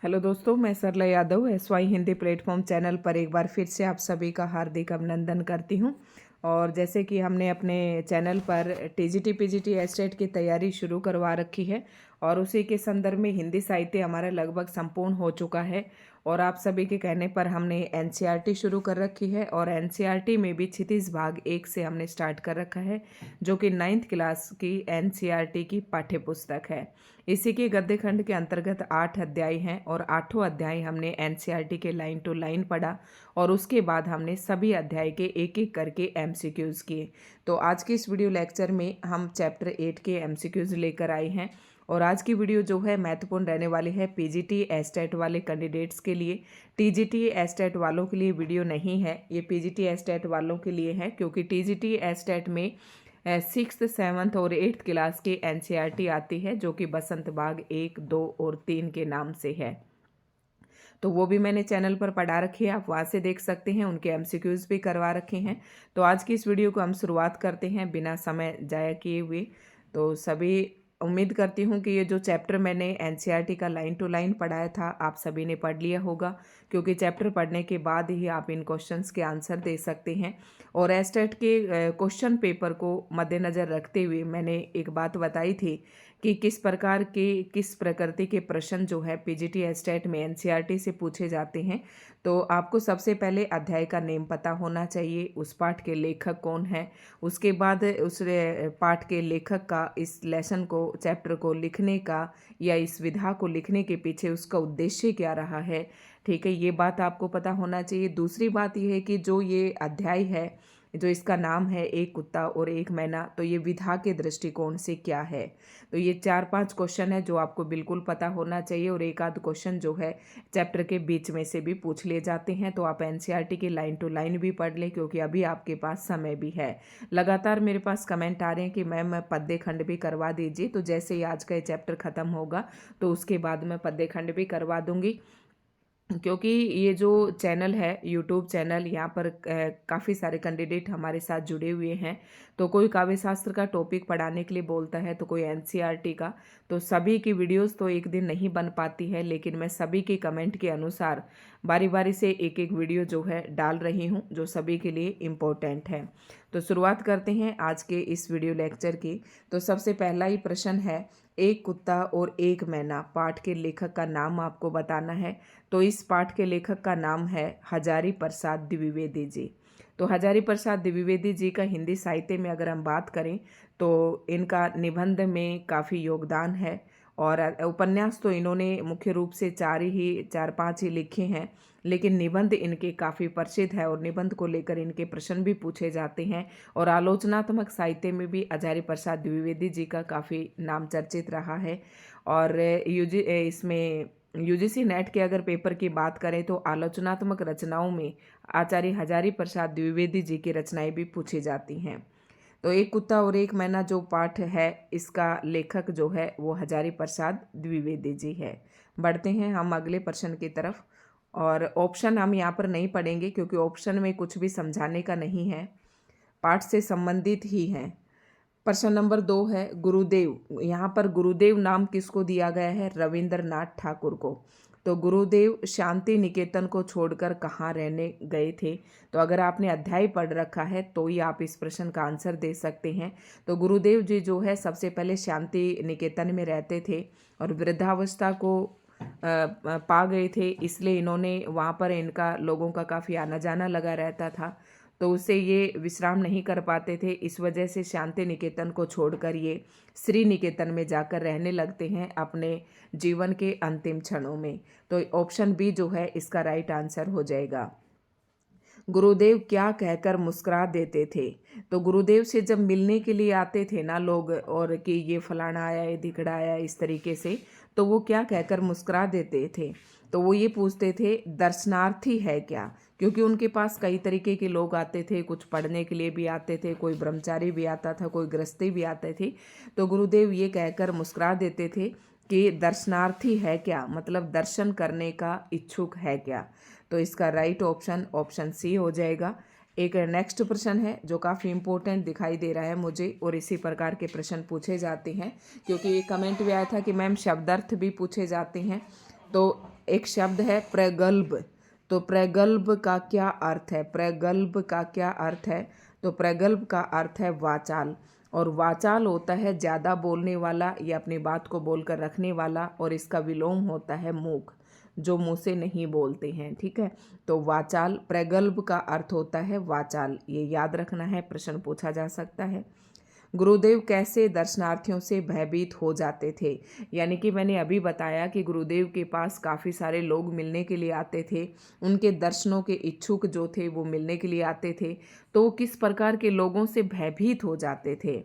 Hello दोस्तों, मैं Sarla Yadav SY Hindi platform channel पर एक बार फिर से आप सभी का हार्दिक अभिनंदन करती हूं। और जैसे कि हमने अपने चैनल पर TGT PGT एस्टेट की तैयारी शुरू करवा रखी है और उसी के संदर्भ में हिंदी साहित्य हमारा लगभग संपूर्ण हो चुका है। और आप सभी के कहने पर हमने NCERT शुरू कर रखी है और NCERT में भी क्षितिज भाग 1 से हमने स्टार्ट कर रखा है, जो कि 9th क्लास की NCERT की पाठ्य पुस्तक है। इसी के गद्य खंड के अंतर्गत 8 अध्याय हैं और 8 अध्याय हमने NCERT के लाइन टू लाइन पढ़ा और उसके बाद हमने सभी अध्याय के एक एक करके MCQs किए। तो आज की इस वीडियो लेक्चर में हम चैप्टर 8 के MCQs लेकर आए हैं और आज की वीडियो जो है महत्वपूर्ण रहने वाली है PGT एस्टेट वाले कैंडिडेट्स के लिए। TGT एस्टेट वालों के लिए वीडियो नहीं है, ये PGT एस्टेट वालों के लिए है, क्योंकि TGT एस्टेट में 6th 7th और 8th क्लास की NCERT आती है, जो कि बसंत बाग 1, 2 और 3 के नाम से है। तो वो भी मैंने चैनल पर पढ़ा रखी है, आप वहाँ से देख सकते हैं, उनके MCQs भी करवा रखे हैं। तो आज की इस वीडियो को हम शुरुआत करते हैं बिना समय जाया किए हुए। तो सभी उम्मीद करती हूँ कि ये जो चैप्टर मैंने NCERT का लाइन टू लाइन पढ़ाया था आप सभी ने पढ़ लिया होगा, क्योंकि चैप्टर पढ़ने के बाद ही आप इन क्वेश्चंस के आंसर दे सकते हैं। और एस्टेट के क्वेश्चन पेपर को मद्देनज़र रखते हुए मैंने एक बात बताई थी कि किस प्रकार के किस प्रकृति के प्रश्न जो है PGT एस्टेट में NCERT से पूछे जाते हैं। तो आपको सबसे पहले अध्याय का नेम पता होना चाहिए, उस पाठ के लेखक कौन है, उसके बाद उस पाठ के लेखक का इस लेसन को चैप्टर को लिखने का या इस विधा को लिखने के पीछे उसका उद्देश्य क्या रहा है। ठीक है, ये बात आपको पता होना चाहिए। दूसरी बात यह है कि जो ये अध्याय है, जो इसका नाम है एक कुत्ता और एक मैना, तो ये विधा के दृष्टिकोण से क्या है। तो ये 4-5 क्वेश्चन है जो आपको बिल्कुल पता होना चाहिए और एक आध क्वेश्चन जो है चैप्टर के बीच में से भी पूछ लिए जाते हैं। तो आप NCERT की लाइन टू लाइन भी पढ़ लें, क्योंकि अभी आपके पास समय भी है। लगातार मेरे पास कमेंट आ रहे हैं कि मैम पद्य खंड भी करवा दीजिए। तो जैसे ही आज का ये चैप्टर ख़त्म होगा तो उसके बाद मैं पद्य खंड भी करवा दूंगी, क्योंकि ये जो चैनल है यूट्यूब चैनल, यहाँ पर काफ़ी सारे कैंडिडेट हमारे साथ जुड़े हुए हैं। तो कोई काव्य शास्त्र का टॉपिक पढ़ाने के लिए बोलता है, तो कोई NCERT का। तो सभी की वीडियोस तो एक दिन नहीं बन पाती है, लेकिन मैं सभी के कमेंट के अनुसार बारी बारी से एक एक वीडियो जो है डाल रही हूँ, जो सभी के लिए इम्पोर्टेंट है। तो शुरुआत करते हैं आज के इस वीडियो लेक्चर की। तो सबसे पहला ही प्रश्न है, एक कुत्ता और एक मैना पाठ के लेखक का नाम आपको बताना है। तो इस पाठ के लेखक का नाम है हजारी प्रसाद द्विवेदी जी। तो हजारी प्रसाद द्विवेदी जी का हिंदी साहित्य में अगर हम बात करें तो इनका निबंध में काफ़ी योगदान है और उपन्यास तो इन्होंने मुख्य रूप से 4-5 ही लिखे हैं, लेकिन निबंध इनके काफ़ी प्रसिद्ध है और निबंध को लेकर इनके प्रश्न भी पूछे जाते हैं। और आलोचनात्मक साहित्य में भी हजारी प्रसाद द्विवेदी जी का काफ़ी नाम चर्चित रहा है। और इसमें UGC नेट के अगर पेपर की बात करें तो आलोचनात्मक रचनाओं में आचार्य हजारी प्रसाद द्विवेदी जी की रचनाएं भी पूछी जाती हैं। तो एक कुत्ता और एक मैना जो पाठ है, इसका लेखक जो है वो हजारी प्रसाद द्विवेदी जी है। बढ़ते हैं हम अगले प्रश्न की तरफ। और ऑप्शन हम यहाँ पर नहीं पढ़ेंगे, क्योंकि ऑप्शन में कुछ भी समझाने का नहीं है, पाठ से संबंधित ही है। प्रश्न नंबर 2 है गुरुदेव। यहाँ पर गुरुदेव नाम किसको दिया गया है? रविंद्रनाथ ठाकुर को। तो गुरुदेव शांति निकेतन को छोड़कर कहाँ रहने गए थे? तो अगर आपने अध्याय पढ़ रखा है तो ही आप इस प्रश्न का आंसर दे सकते हैं। तो गुरुदेव जी जो है सबसे पहले शांति निकेतन में रहते थे और वृद्धावस्था को पा गए थे, इसलिए इन्होंने वहाँ पर इनका लोगों का काफ़ी आना जाना लगा रहता था, तो उससे ये विश्राम नहीं कर पाते थे। इस वजह से शांति निकेतन को छोड़कर ये श्री निकेतन में जाकर रहने लगते हैं अपने जीवन के अंतिम क्षणों में। तो ऑप्शन बी जो है इसका राइट आंसर हो जाएगा। गुरुदेव क्या कहकर मुस्कुरा देते थे? तो गुरुदेव से जब मिलने के लिए आते थे ना लोग, और कि ये फलाना आया, ये धिकड़ा आया, इस तरीके से, तो वो क्या कहकर मुस्कुरा देते थे? तो वो ये पूछते थे दर्शनार्थी है क्या, क्योंकि उनके पास कई तरीके के लोग आते थे, कुछ पढ़ने के लिए भी आते थे, कोई ब्रह्मचारी भी आता था, कोई गृहस्थी भी आते थे। तो गुरुदेव ये कहकर मुस्कुरा देते थे कि दर्शनार्थी है क्या, मतलब दर्शन करने का इच्छुक है क्या। तो इसका राइट ऑप्शन ऑप्शन सी हो जाएगा। एक नेक्स्ट प्रश्न है जो काफ़ी इंपॉर्टेंट दिखाई दे रहा है मुझे, और इसी प्रकार के प्रश्न पूछे जाते हैं, क्योंकि ये कमेंट भी आया था कि मैम शब्दार्थ भी पूछे जाते हैं। तो एक शब्द है प्रगल्भ। तो प्रगल्भ का क्या अर्थ है? प्रगल्भ का क्या अर्थ है? तो प्रगल्भ का अर्थ है वाचाल, और वाचाल होता है ज़्यादा बोलने वाला या अपनी बात को बोलकर रखने वाला, और इसका विलोम होता है मूक, जो मुँह से नहीं बोलते हैं। ठीक है, तो वाचाल, प्रगल्भ का अर्थ होता है वाचाल, ये याद रखना है, प्रश्न पूछा जा सकता है। गुरुदेव कैसे दर्शनार्थियों से भयभीत हो जाते थे? यानी कि मैंने अभी बताया कि गुरुदेव के पास काफ़ी सारे लोग मिलने के लिए आते थे, उनके दर्शनों के इच्छुक जो थे वो मिलने के लिए आते थे, तो किस प्रकार के लोगों से भयभीत हो जाते थे?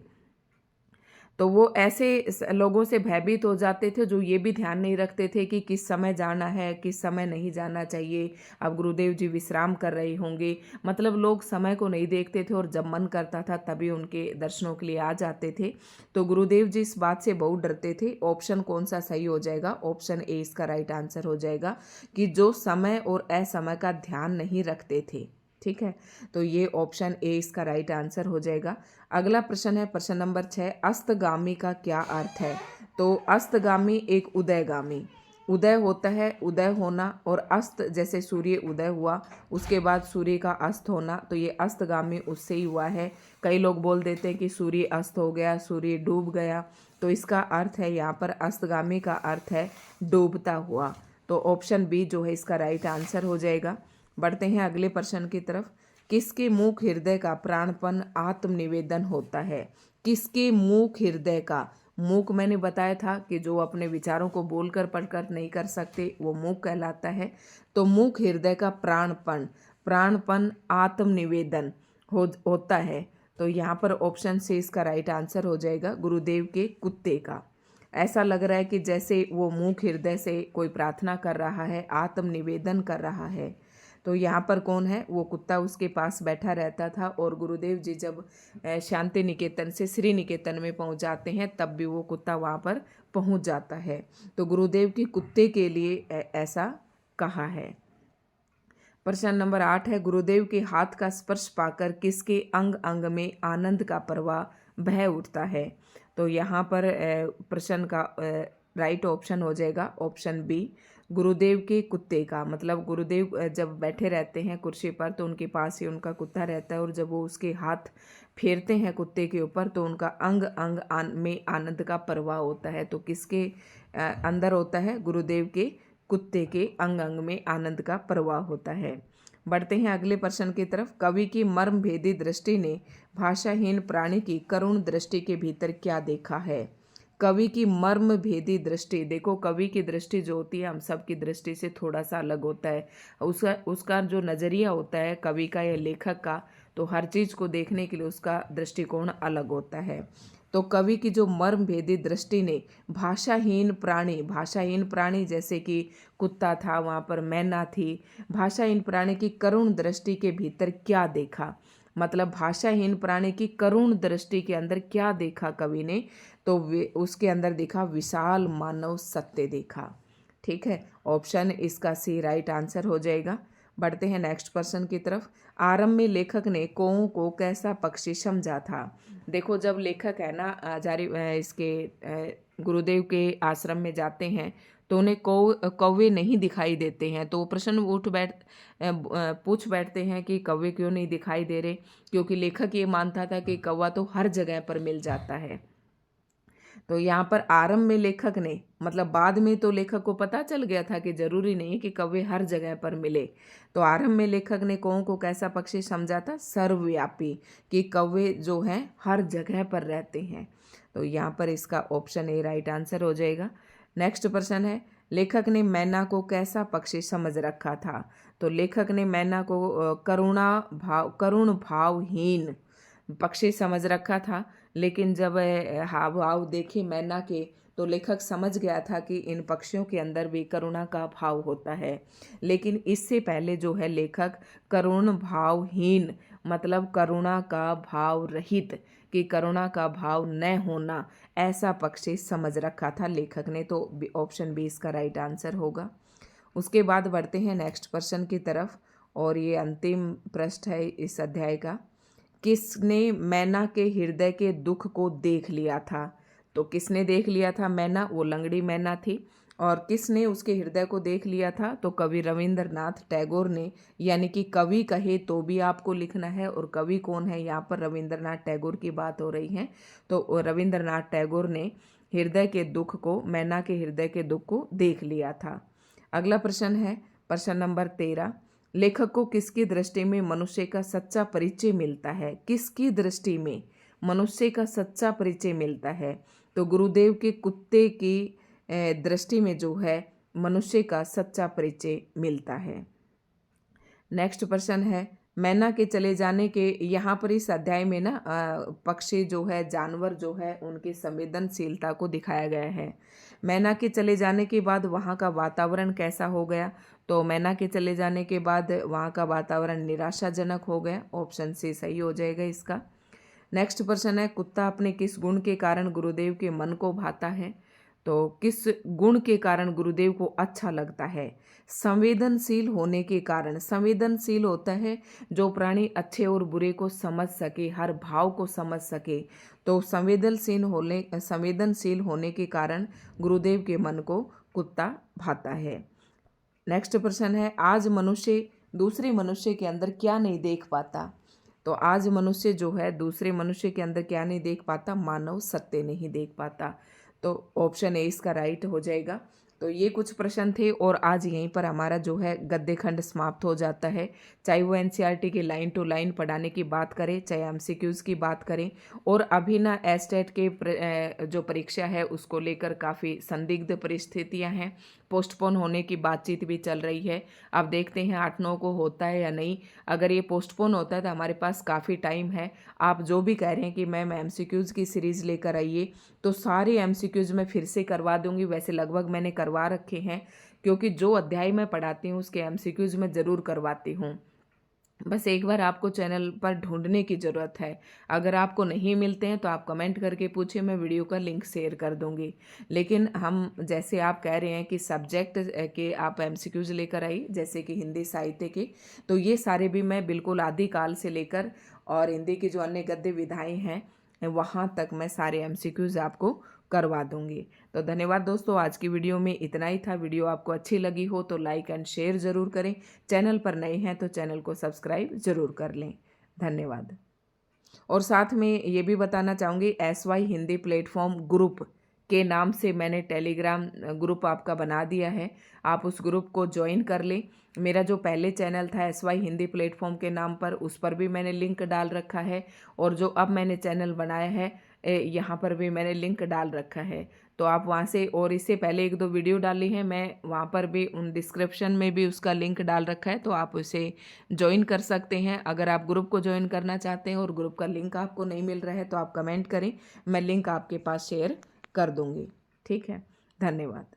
तो वो ऐसे लोगों से भयभीत हो जाते थे जो ये भी ध्यान नहीं रखते थे कि किस समय जाना है, किस समय नहीं जाना चाहिए। अब गुरुदेव जी विश्राम कर रहे होंगे, मतलब लोग समय को नहीं देखते थे, और जब मन करता था तभी उनके दर्शनों के लिए आ जाते थे। तो गुरुदेव जी इस बात से बहुत डरते थे। ऑप्शन कौन सा सही हो जाएगा? ऑप्शन ए इसका राइट आंसर हो जाएगा, कि जो समय और असमय का ध्यान नहीं रखते थे। ठीक है, तो ये ऑप्शन ए इसका राइट आंसर हो जाएगा। अगला प्रश्न है प्रश्न नंबर 6, अस्तगामी का क्या अर्थ है? तो अस्तगामी एक उदयगामी, उदय होता है, उदय होना, और अस्त जैसे सूर्य उदय हुआ उसके बाद सूर्य का अस्त होना, तो ये अस्तगामी उससे ही हुआ है। कई लोग बोल देते हैं कि सूर्य अस्त हो गया, सूर्य डूब गया, तो इसका अर्थ है यहाँ पर अस्तगामी का अर्थ है डूबता हुआ। तो ऑप्शन बी जो है इसका राइट आंसर हो जाएगा। बढ़ते हैं अगले प्रश्न की तरफ। किसके मूक हृदय का प्राणपन आत्मनिवेदन होता है? किसके मूक हृदय का? मूक मैंने बताया था कि जो अपने विचारों को बोलकर पढ़कर नहीं कर सकते वो मूक कहलाता है। तो मूक हृदय का प्राणपन, प्राणपन आत्मनिवेदन होता है। तो यहाँ पर ऑप्शन से इसका राइट आंसर हो जाएगा, गुरुदेव के कुत्ते का। ऐसा लग रहा है कि जैसे वो मूक हृदय से कोई प्रार्थना कर रहा है, आत्मनिवेदन कर रहा है। तो यहाँ पर कौन है? वो कुत्ता उसके पास बैठा रहता था, और गुरुदेव जी जब शांति निकेतन से श्री निकेतन में पहुँच जाते हैं तब भी वो कुत्ता वहाँ पर पहुँच जाता है। तो गुरुदेव के कुत्ते के लिए ऐसा कहा है। प्रश्न नंबर 8 है, गुरुदेव के हाथ का स्पर्श पाकर किसके अंग अंग में आनंद का प्रवाह बह उठता है? तो यहाँ पर प्रश्न का राइट ऑप्शन हो जाएगा ऑप्शन बी, गुरुदेव के कुत्ते का। मतलब गुरुदेव जब बैठे रहते हैं कुर्सी पर तो उनके पास ही उनका कुत्ता रहता है, और जब वो उसके हाथ फेरते हैं कुत्ते के ऊपर तो उनका अंग अंग में आनंद का प्रवाह होता है। तो किसके अंदर होता है? गुरुदेव के कुत्ते के अंग अंग में आनंद का प्रवाह होता है। बढ़ते हैं अगले प्रश्न की तरफ। कवि की मर्म भेदी दृष्टि ने भाषाहीन प्राणी की करुण दृष्टि के भीतर क्या देखा है? कवि की मर्म भेदी दृष्टि, देखो कवि की दृष्टि जो होती है हम सब की दृष्टि से थोड़ा सा अलग होता है। उसका जो नज़रिया होता है कवि का या लेखक का, तो हर चीज़ को देखने के लिए उसका दृष्टिकोण अलग होता है। तो कवि की जो मर्म भेदी दृष्टि ने भाषाहीन प्राणी, भाषाहीन प्राणी जैसे कि कुत्ता था, वहाँ पर मैना थी, भाषाहीन प्राणी की करुण दृष्टि के भीतर क्या देखा? मतलब भाषाहीन प्राणी की करुण दृष्टि के अंदर क्या देखा कवि ने? तो उसके अंदर देखा विशाल मानव सत्य देखा। ठीक है, ऑप्शन इसका सी राइट आंसर हो जाएगा। बढ़ते हैं नेक्स्ट पर्सन की तरफ। आरंभ में लेखक ने कौओं को कैसा पक्षी समझा था? देखो जब लेखक है ना गुरुदेव के आश्रम में जाते हैं तो उन्हें कौवे नहीं दिखाई देते हैं, तो वो प्रश्न पूछ बैठते हैं कि कौवे क्यों नहीं दिखाई दे रहे? क्योंकि लेखक ये मानता था कि कौवा तो हर जगह पर मिल जाता है। तो यहाँ पर आरंभ में लेखक ने, मतलब बाद में तो लेखक को पता चल गया था कि जरूरी नहीं कि कौवे हर जगह पर मिले। तो आरंभ में लेखक ने कौओं को कैसा पक्षी समझा था? सर्वव्यापी, कि कौवे जो हैं हर जगह पर रहते हैं। तो यहाँ पर इसका ऑप्शन ए राइट आंसर हो जाएगा। नेक्स्ट प्रश्न है, लेखक ने मैना को कैसा पक्षी समझ रखा था? तो लेखक ने मैना को करुण भावहीन पक्षी समझ रखा था, लेकिन जब हाव भाव देखे मैना के तो लेखक समझ गया था कि इन पक्षियों के अंदर भी करुणा का भाव होता है। लेकिन इससे पहले जो है लेखक करुण भावहीन, मतलब करुणा का भाव रहित, कि करुणा का भाव न होना, ऐसा पक्षी समझ रखा था लेखक ने। तो ऑप्शन बी इसका राइट आंसर होगा। उसके बाद बढ़ते हैं नेक्स्ट प्रश्न की तरफ, और ये अंतिम प्रश्न है इस अध्याय का। किसने मैना के हृदय के दुख को देख लिया था? तो किसने देख लिया था मैना? वो लंगड़ी मैना थी, और किसने उसके हृदय को देख लिया था? तो कवि रविंद्रनाथ टैगोर ने। यानी कि कवि कहे तो भी आपको लिखना है, और कवि कौन है? यहाँ पर रविंद्रनाथ टैगोर की बात हो रही है। तो रविंद्रनाथ टैगोर ने हृदय के दुख को, मैना के हृदय के दुख को देख लिया था। अगला प्रश्न है प्रश्न नंबर 13। लेखक को किसकी दृष्टि में मनुष्य का सच्चा परिचय मिलता है? किसकी दृष्टि में मनुष्य का सच्चा परिचय मिलता है? तो गुरुदेव के कुत्ते की दृष्टि में जो है मनुष्य का सच्चा परिचय मिलता है। नेक्स्ट प्रश्न है मैना के चले जाने के, यहाँ पर इस अध्याय में ना पक्षी जो है, जानवर जो है, उनकी संवेदनशीलता को दिखाया गया है। मैना के चले जाने के बाद वहाँ का वातावरण कैसा हो गया? तो मैना के चले जाने के बाद वहाँ का वातावरण निराशाजनक हो गया। ऑप्शन सी सही हो जाएगा इसका। नेक्स्ट प्रश्न है कुत्ता अपने किस गुण के कारण गुरुदेव के मन को भाता है? तो किस गुण के कारण गुरुदेव को अच्छा लगता है? संवेदनशील होने के कारण। संवेदनशील होता है जो प्राणी अच्छे और बुरे को समझ सके, हर भाव को समझ सके। तो संवेदनशील होने के कारण गुरुदेव के मन को कुत्ता भाता है। नेक्स्ट प्रश्न है आज मनुष्य दूसरे मनुष्य के अंदर क्या नहीं देख पाता? तो आज मनुष्य जो है दूसरे मनुष्य के अंदर क्या नहीं देख पाता? मानव सत्य नहीं देख पाता। तो ऑप्शन ए इसका राइट हो जाएगा। तो ये कुछ प्रश्न थे और आज यहीं पर हमारा जो है गद्य खंड समाप्त हो जाता है। चाहे वो एनसीईआरटी की लाइन टू लाइन पढ़ाने की बात करें, चाहे एमसीक्यूज़ की बात करें, और अभी ना एस्टेट के जो परीक्षा है उसको लेकर काफ़ी संदिग्ध परिस्थितियां हैं। पोस्टपोन होने की बातचीत भी चल रही है। अब देखते हैं 8-9 को होता है या नहीं। अगर ये पोस्टपोन होता है तो हमारे पास काफ़ी टाइम है। आप जो भी कह रहे हैं कि मैम एमसीक्यूज़ की सीरीज़ लेकर आइए, तो सारे एमसीक्यूज़ मैं फिर से करवा दूंगी। वैसे लगभग मैंने करवा रखे हैं, क्योंकि जो अध्याय मैं पढ़ाती हूँ उसके एमसीक्यूज़ मैं ज़रूर करवाती हूँ। बस एक बार आपको चैनल पर ढूंढने की ज़रूरत है। अगर आपको नहीं मिलते हैं तो आप कमेंट करके पूछिए, मैं वीडियो का लिंक शेयर कर दूंगी। लेकिन हम जैसे आप कह रहे हैं कि सब्जेक्ट के आप एमसीक्यूज़ लेकर आई, जैसे कि हिंदी साहित्य के, तो ये सारे भी मैं बिल्कुल आदिकाल से लेकर और हिंदी की जो अन्य गद्य विधाएँ हैं वहाँ तक मैं सारे एमसीक्यूज़ आपको करवा दूंगी। तो धन्यवाद दोस्तों, आज की वीडियो में इतना ही था। वीडियो आपको अच्छी लगी हो तो लाइक एंड शेयर ज़रूर करें। चैनल पर नए हैं तो चैनल को सब्सक्राइब ज़रूर कर लें। धन्यवाद। और साथ में ये भी बताना चाहूँगी, SY हिंदी प्लेटफॉर्म ग्रुप के नाम से मैंने टेलीग्राम ग्रुप आपका बना दिया है। आप उस ग्रुप को ज्वाइन कर लें। मेरा जो पहले चैनल था SY हिंदी प्लेटफॉर्म के नाम पर, उस पर भी मैंने लिंक डाल रखा है, और जो अब मैंने चैनल बनाया है यहाँ पर भी मैंने लिंक डाल रखा है। तो आप वहाँ से, और इससे पहले 1-2 वीडियो डाली है मैं, वहाँ पर भी उन डिस्क्रिप्शन में भी उसका लिंक डाल रखा है, तो आप उसे ज्वाइन कर सकते हैं। अगर आप ग्रुप को ज्वाइन करना चाहते हैं और ग्रुप का लिंक आपको नहीं मिल रहा है तो आप कमेंट करें, मैं लिंक आपके पास शेयर कर दूँगी। ठीक है, धन्यवाद।